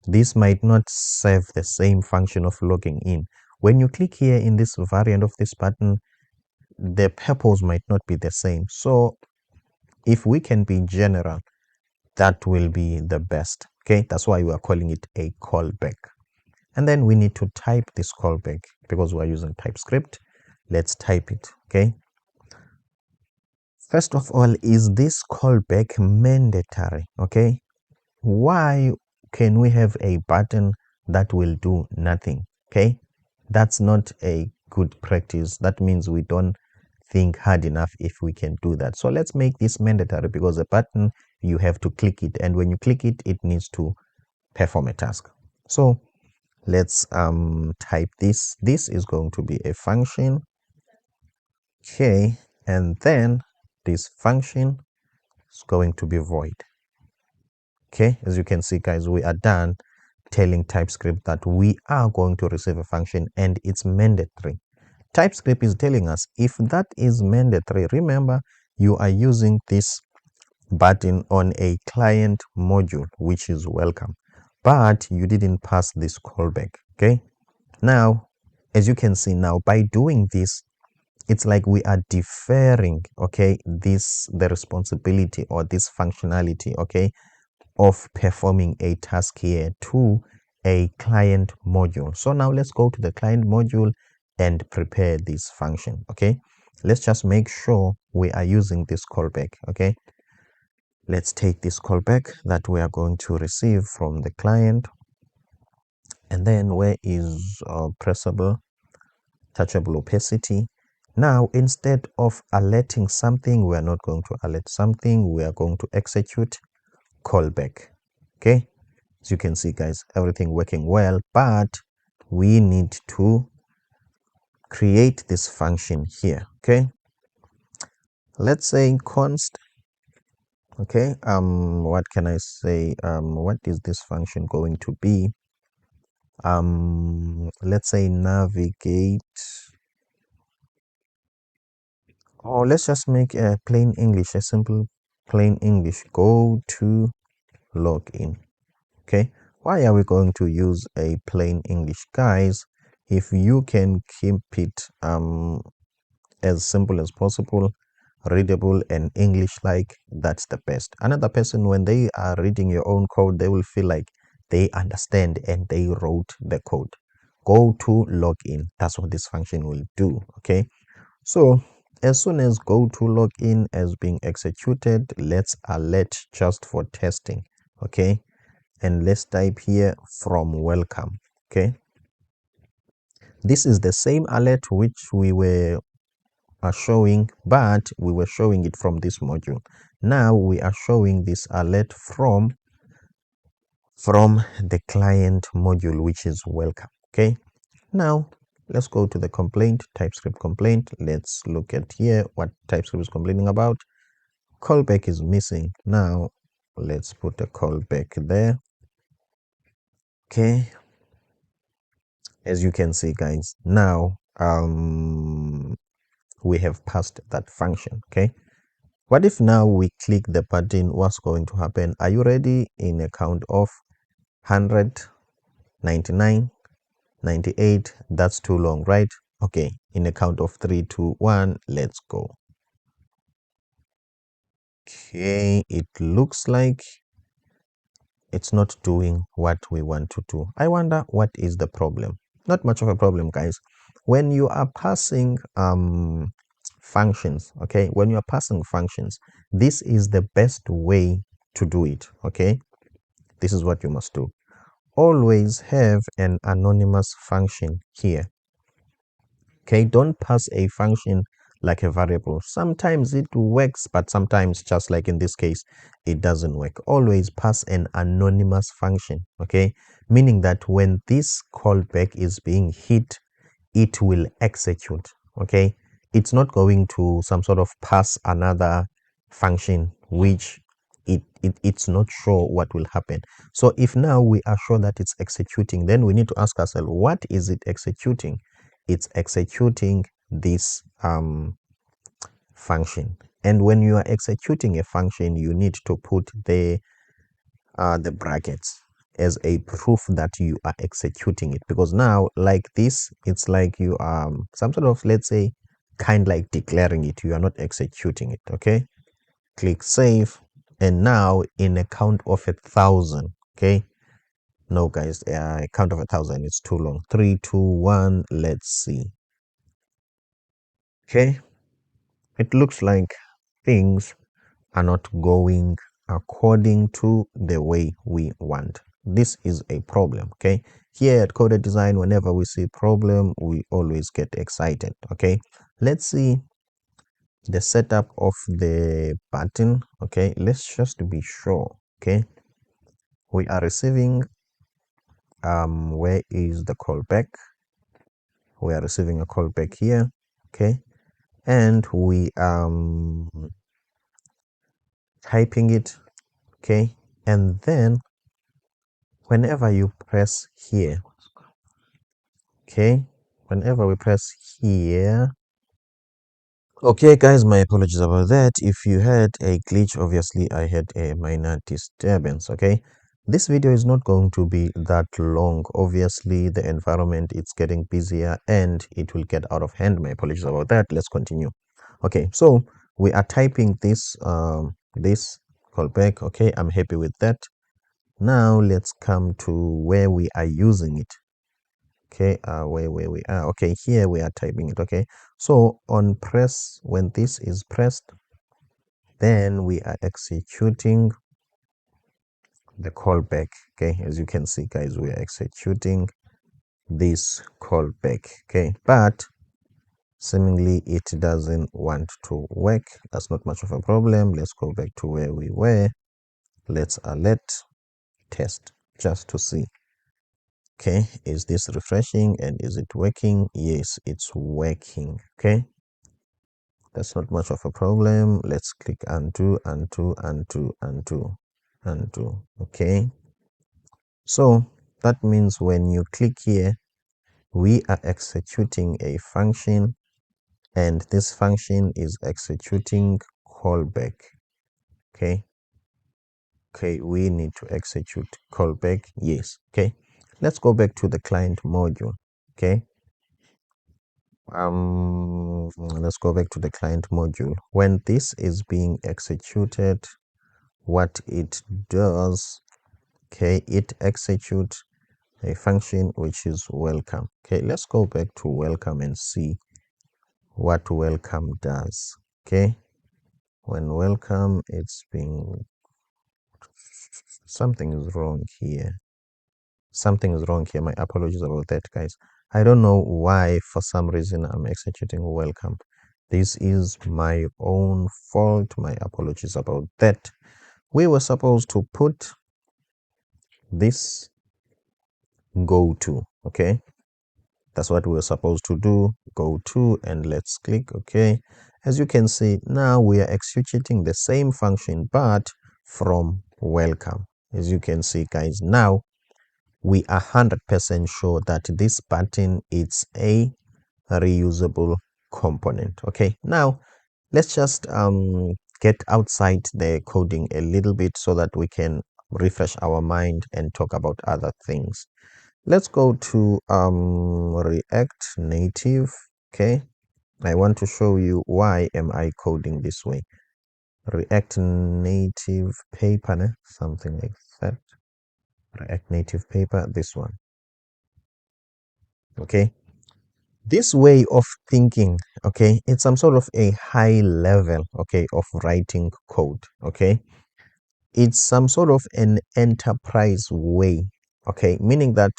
this might not serve the same function of logging in. When you click here in this variant of this button, the purpose might not be the same. So if we can be general, that will be the best. Okay, that's why we are calling it a callback. And then we need to type this callback because we are using TypeScript. Let's type it. Okay, first of all, is this callback mandatory? Okay, why can we have a button that will do nothing? Okay, that's not a good practice. That means we don't think hard enough if we can do that. So let's make this mandatory, because a button, you have to click it, and when you click it, it needs to perform a task. So let's type this. This is going to be a function. Okay, and then this function is going to be void. Okay, as you can see, guys, we are done telling TypeScript that we are going to receive a function and it's mandatory. TypeScript is telling us if that is mandatory. Remember, you are using this button on a client module, which is welcome, but you didn't pass this callback. Okay, now, as you can see now, by doing this, it's like we are deferring, okay, the responsibility or this functionality, okay, of performing a task here to a client module. So now let's go to the client module and prepare this function. Okay, let's just make sure we are using this callback. Okay, let's take this callback that we are going to receive from the client, and then where is pressable touchable opacity. Now, instead of alerting something, we are not going to alert something, we are going to execute callback. Okay, as you can see, guys, everything working well, but we need to create this function here. Okay, let's say const. Okay, what can I say? What is this function going to be? Let's say navigate, or let's just make a plain English, a simple plain English. Go to login. Okay, why are we going to use a plain English, guys? If you can keep it as simple as possible, readable and English like, that's the best. Another person, when they are reading your own code, they will feel like they understand and they wrote the code. Go to login, that's what this function will do. Okay, so as soon as go to login is being executed, let's alert just for testing. Okay, and let's type here from welcome. Okay, this is the same alert which we were showing, but we were showing it from this module. Now we are showing this alert from the client module, which is welcome. Okay, now let's go to the complaint, TypeScript complaint. Let's look at here what TypeScript is complaining about. Callback is missing. Now let's put a callback there. Okay, as you can see, guys, now we have passed that function. Okay, what if now we click the button? What's going to happen? Are you ready? In a count of 100, 99, 98. That's too long, right? Okay, in a count of 3, 2, 1, let's go. Okay, it looks like it's not doing what we want to do. I wonder what is the problem. Not much of a problem, guys. When you are passing functions, okay, when you are passing functions, this is the best way to do it. Okay, this is what you must do. Always have an anonymous function here. Okay, don't pass a function like a variable. Sometimes it works, but sometimes, just like in this case, it doesn't work. Always pass an anonymous function. Okay, meaning that when this callback is being hit, it will execute. Okay, it's not going to some sort of pass another function which it's not sure what will happen. So if now we are sure that it's executing, then we need to ask ourselves, what is it executing? It's executing this function. And when you are executing a function, you need to put the brackets as a proof that you are executing it, because now, like this, it's like you are some sort of, let's say, kind like declaring it. You are not executing it. Okay, click save, and now in a count of 1,000. Okay, no guys, a count of 1,000 is too long. 3, 2, 1, let's see. Okay, it looks like things are not going according to the way we want. This is a problem. Okay, here at Coded Design, whenever we see problem, we always get excited. Okay, let's see the setup of the button. Okay, let's just be sure. Okay, we are receiving where is the callback? We are receiving a callback here. Okay, and we typing it. Okay, and then whenever you press here, okay, whenever we press here, okay guys, my apologies about that. If you had a glitch, obviously I had a minor disturbance. Okay, this video is not going to be that long. Obviously the environment, it's getting busier and it will get out of hand. My apologies about that. Let's continue. Okay, so we are typing this this callback. Okay, I'm happy with that. Now let's come to where we are using it. Okay, where we are. Okay, here we are typing it. Okay, so on press, when this is pressed, then we are executing the callback. Okay, as you can see guys, we are executing this callback. Okay, but seemingly it doesn't want to work. That's not much of a problem. Let's go back to where we were. Let's alert test just to see. Okay, is this refreshing and is it working? Yes, it's working. Okay, that's not much of a problem. Let's click undo, undo, undo, undo, undo. Okay, so that means when you click here, we are executing a function, and this function is executing callback. Okay, okay, we need to execute callback. Yes. Okay, let's go back to the client module. Okay, let's go back to the client module. When this is being executed, what it does, okay, it executes a function which is welcome. Okay, let's go back to welcome and see what welcome does. Okay, when welcome, it's being, something is wrong here. Something is wrong here. My apologies about that, guys. I don't know why, for some reason, I'm executing welcome. This is my own fault. My apologies about that. We were supposed to put this go to. Okay, that's what we were supposed to do. Go to, and let's click. Okay, as you can see, now we are executing the same function but from welcome. As you can see, guys, now we are 100% sure that this button is a reusable component. Okay, now let's just get outside the coding a little bit so that we can refresh our mind and talk about other things. Let's go to React Native. Okay, I want to show you why am I coding this way. React Native paper, something like that. React Native paper, this one. Okay, this way of thinking, okay, it's some sort of a high level, okay, of writing code. Okay, it's some sort of an enterprise way, okay, meaning that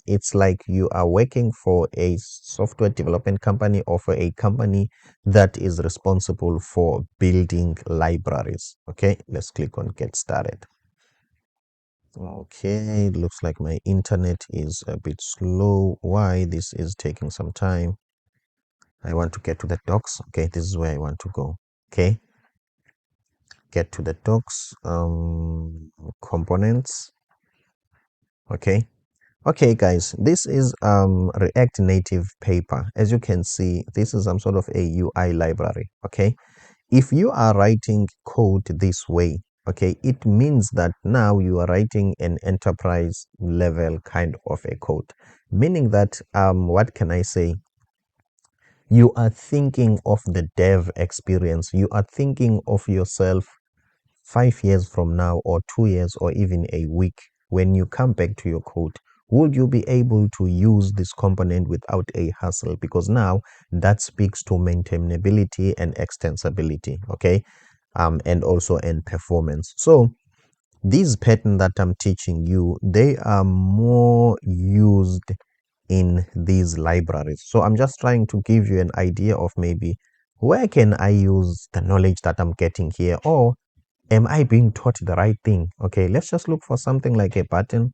it's like you are working for a software development company or for a company that is responsible for building libraries. Okay, let's click on get started. Okay, it looks like my internet is a bit slow. Why this is taking some time? I want to get to the docs. Okay, this is where I want to go. Okay, get to the docs, components. Okay, guys, this is React Native paper. As you can see, this is some sort of a UI library. Okay, if you are writing code this way, okay, it means that now you are writing an enterprise level kind of a code, meaning that what can I say, you are thinking of the dev experience, you are thinking of yourself 5 years from now, or 2 years, or even a week. When you come back to your code, would you be able to use this component without a hassle? Because now that speaks to maintainability and extensibility. Okay, and also in performance. So these pattern that I'm teaching you, they are more used in these libraries. So I'm just trying to give you an idea of maybe where can I use the knowledge that I'm getting here, or am I being taught the right thing? Okay, let's just look for something like a button,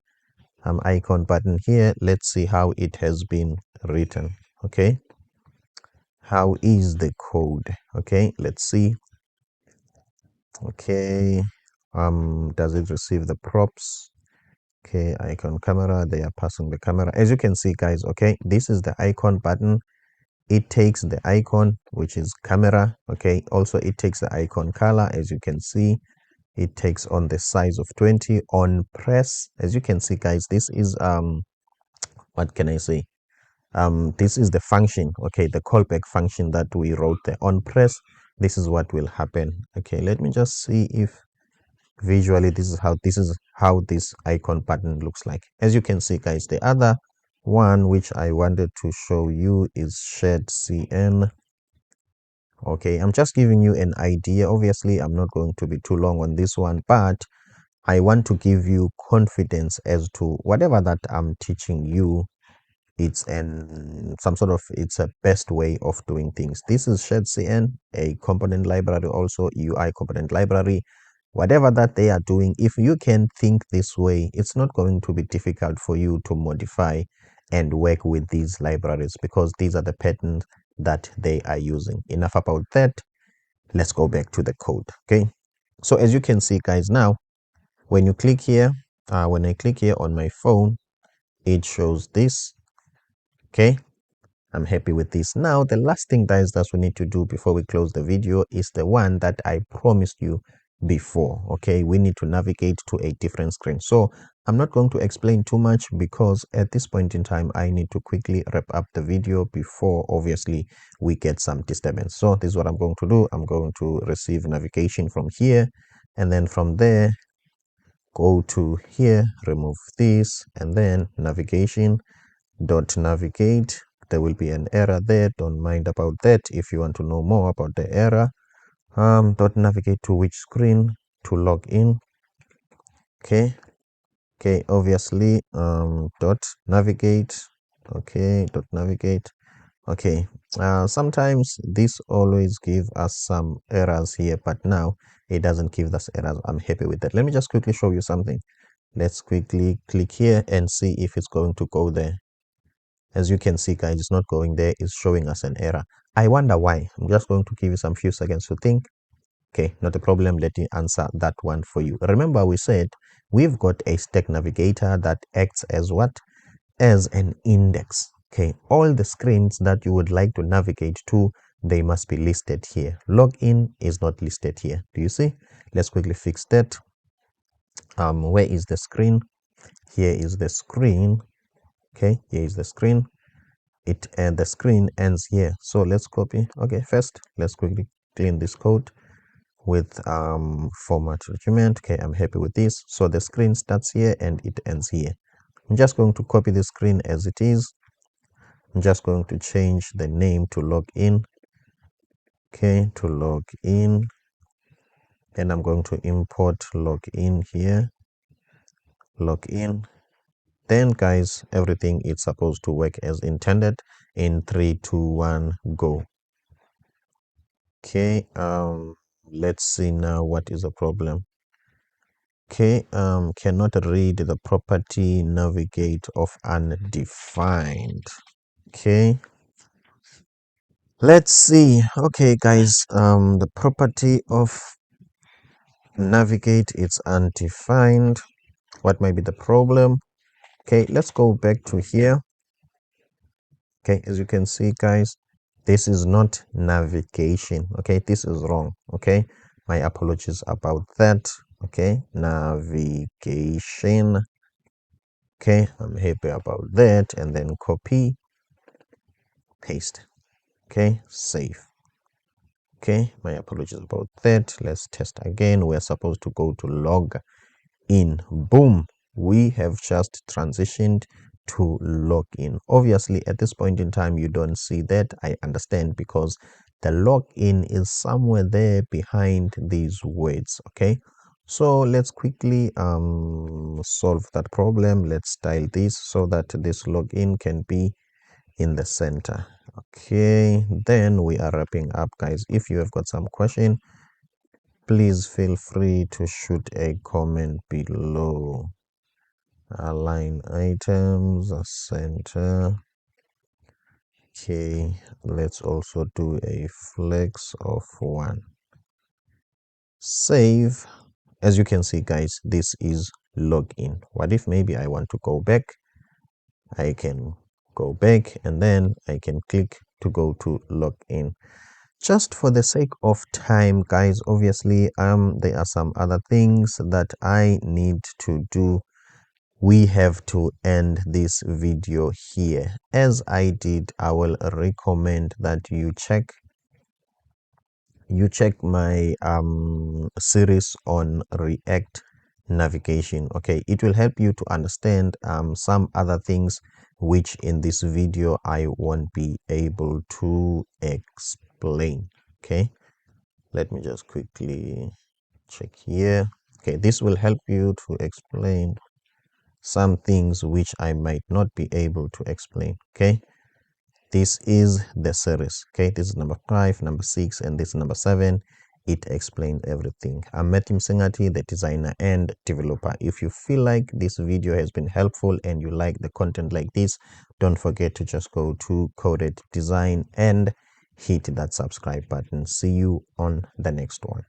icon button here. Let's see how it has been written. Okay, how is the code? Okay, let's see. Okay, does it receive the props? Okay, icon camera, they are passing the camera. As you can see, guys, okay, this is the icon button. It takes the icon, which is camera. Okay, also it takes the icon color. As you can see, it takes on the size of 20 on press. As you can see, guys, this is what can I say, this is the function, okay, the callback function that we wrote there. On press, this is what will happen. Okay, let me just see if visually this is how this icon button looks like. As you can see, guys, the other one which I wanted to show you is shared cn. Okay, I'm just giving you an idea. Obviously, I'm not going to be too long on this one, but I want to give you confidence as to whatever that I'm teaching you, it's it's a best way of doing things. This is shared cn, a component library, also UI component library. Whatever that they are doing, if you can think this way, it's not going to be difficult for you to modify and work with these libraries, because these are the patterns that they are using. Enough about that. Let's go back to the code. Okay, so as you can see, guys, now when you click here, when I click here on my phone, it shows this. Okay, I'm happy with this. Now the last thing, guys, that we need to do before we close the video is the one that I promised you before. Okay, we need to navigate to a different screen. So I'm not going to explain too much, because at this point in time I need to quickly wrap up the video before obviously we get some disturbance. So this is what I'm going to do. I'm going to receive navigation from here, and then from there go to here, remove this, and then navigation dot navigate. There will be an error there, don't mind about that. If you want to know more about the error, dot navigate to which screen to log in. Okay, obviously dot navigate. Okay, dot navigate. Okay, sometimes this always give us some errors here, but now it doesn't give us errors. I'm happy with that. Let me just quickly show you something. Let's quickly click here and see if it's going to go there. As you can see, guys, it's not going there. It's showing us an error. I wonder why. I'm just going to give you some few seconds to think. Okay, not a problem. Let me answer that one for you. Remember, we said we've got a stack navigator that acts as what? As an index. Okay, all the screens that you would like to navigate to, they must be listed here. Login is not listed here. Do you see? Let's quickly fix that. Where is the screen? Here is the screen. Okay, here is the screen. It and the screen ends here. So let's copy. Okay, first let's quickly clean this code with format document. Okay, I'm happy with this. So the screen starts here and it ends here. I'm just going to copy the screen as it is. I'm just going to change the name to login. Okay, to login. And I'm going to import login here. Login. Then guys, everything is supposed to work as intended. In 3, 2, 1, go. Okay, let's see now what is the problem. Okay, cannot read the property navigate of undefined. Okay, let's see. Okay guys, the property of navigate it's undefined. What might be the problem? Okay, let's go back to here. Okay, as you can see guys, this is not navigation. Okay, this is wrong. Okay, my apologies about that. Okay, navigation. Okay, I'm happy about that. And then copy, paste. Okay, save. Okay, my apologies about that. Let's test again. We're supposed to go to log in. Boom, we have just transitioned to login. Obviously at this point in time you don't see that. I understand, because the login is somewhere there behind these words. Okay, so let's quickly solve that problem. Let's style this so that this login can be in the center. Okay, then we are wrapping up guys. If you have got some question, please feel free to shoot a comment below. Align items, center. Okay, let's also do a flex of 1. Save. As you can see guys, this is login. What if maybe I want to go back? I can go back and then I can click to go to login. Just for the sake of time guys, obviously there are some other things that I need to do. We have to end this video here. As I did, I will recommend that you check my series on React navigation. Okay, it will help you to understand some other things which in this video I won't be able to explain. Okay, let me just quickly check here. Okay, this will help you to explain some things which I might not be able to explain. Okay, this is the series. Okay, this is number 5, number 6, and this is number 7. It explains everything. I'm Matthew Singati, the designer and developer. If you feel like this video has been helpful and you like the content like this, don't forget to just go to Coded Design and hit that subscribe button. See you on the next one.